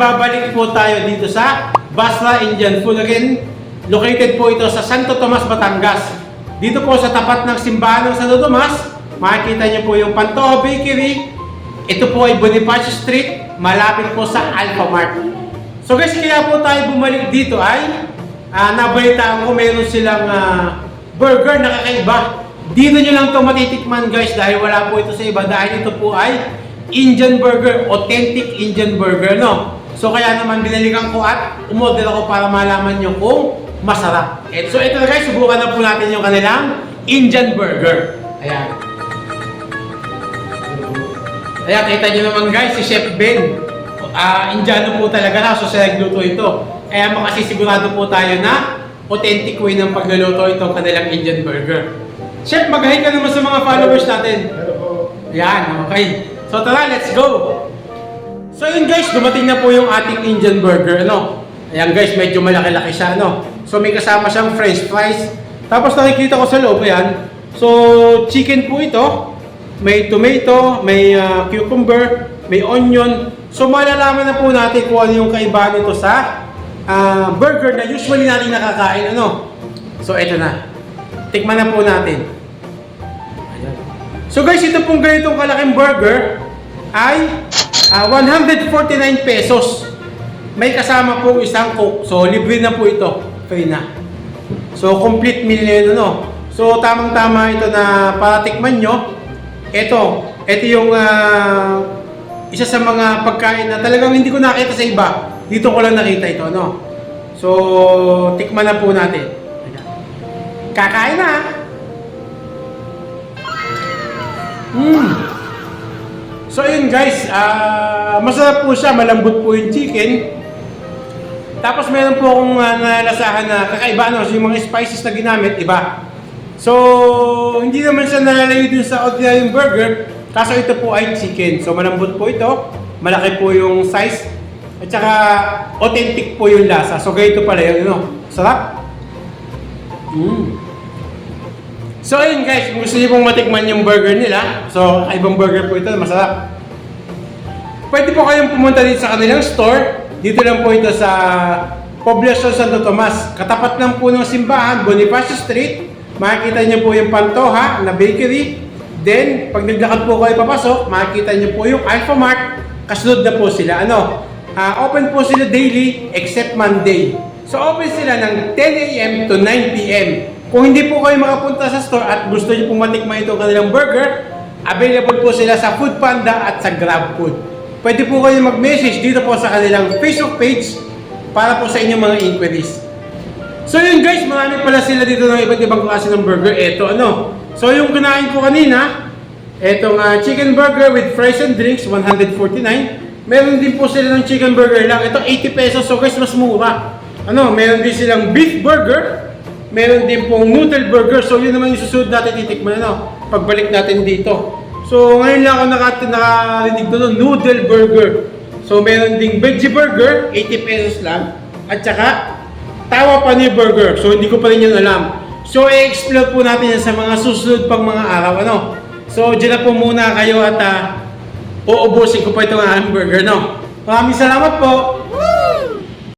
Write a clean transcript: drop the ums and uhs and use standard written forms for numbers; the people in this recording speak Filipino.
nagbabalik po tayo dito sa Basra Indian Food. Again, located po ito sa Santo Tomas, Batangas. Dito po sa tapat ng simbahan ng Santo Tomas, makikita niyo po yung Pantoja Bakery. Ito po ay Bonifacio Street, malapit po sa Alpha Mart. So guys, kaya po tayo bumalik dito ay nabalitaan ko meron silang burger na kakaiba. Dito nyo lang ito matitikman guys dahil wala po ito sa iba. Dahil ito po ay Indian burger, authentic Indian burger, no? So kaya naman binalikan ko at umorder ako para malaman nyo kung masarap. So ito na guys, subukan na po natin yung kanilang Indian burger. Ayan. Ayan, kita nyo naman guys, si Chef Ben. Indiano po talaga na, so siya nagluto ito. Kaya makasisigurado po tayo na authentic way ng pagluluto itong kanilang Indian burger. Chef, mag-hi ka naman sa mga followers natin. Ayan, okay. So tara, let's go! So yun guys, dumating na po yung ating Indian burger, ano? Ayan guys, medyo malaki-laki siya, ano? So may kasama siyang french fries. Tapos nakikita ko sa loob, ayan. So, chicken po ito. May tomato, may cucumber, may onion. So malalaman na po natin kung ano yung kaibahan nito sa burger na usually natin nakakain, ano? So ito na. Tikman na po natin. Ayan. So guys, ito pong ganitong kalaking burger ay 149 pesos. May kasama pong isang coke. So libre na po ito. Free na. So complete meal na yun, ano? So tamang-tama ito na para tikman nyo. Ito yung isa sa mga pagkain na talagang hindi ko nakita sa iba. Dito ko lang nakita ito, ano? So tikman na po natin. Kakain na! So yun guys, masarap po siya, malambot po yung chicken. Tapos meron po akong nalasahan na kakaiba, no? So yung mga spices na ginamit, iba. So hindi naman siya nalalayo dun sa ordinary burger, kaso ito po ay chicken. So malambot po ito, malaki po yung size, at saka authentic po yung lasa. So ganito pala yun, no? Sarap! So ayun guys, kung gusto niyo pong matikman yung burger nila, so ibang burger po ito, masarap. Pwede po kayong pumunta dito sa kanilang store. Dito lang po ito sa Poblacion Santo Tomas. Katapat lang po ng simbahan, Bonifacio Street. Makikita niyo po yung Pantoja na bakery. Then, pag naglakad po kayo papasok, makikita niyo po yung Alpha Mart. Kasunod na po sila. Open po sila daily except Monday. So open sila ng 10 a.m. to 9 p.m. Kung hindi po kayo makapunta sa store at gusto niyo pong matikman itong kanilang burger, available po sila sa Foodpanda at sa GrabFood. Pwede po kayo mag-message dito po sa kanilang Facebook page para po sa inyong mga inquiries. So yun guys, marami pala sila dito ng iba't ibang klase ng burger. Ito So yung kinain ko kanina, etong chicken burger with fries and drinks, 149. Meron din po sila ng chicken burger lang. Ito 80 pesos, so guys, mas mura. Meron din silang beef burger. Meron din pong noodle burger. So yun naman yung susunod natin titikman, pagbalik natin dito. So ngayon lang ako nakarinig doon, noodle burger. So meron ding veggie burger, 80 pesos lang. At saka tawa paneer burger. So hindi ko pa rin yun alam. So i-explore po natin yan sa mga susunod pang mga araw, So dyan na po muna kayo at uubusin ko pa itong hamburger, Maraming salamat po.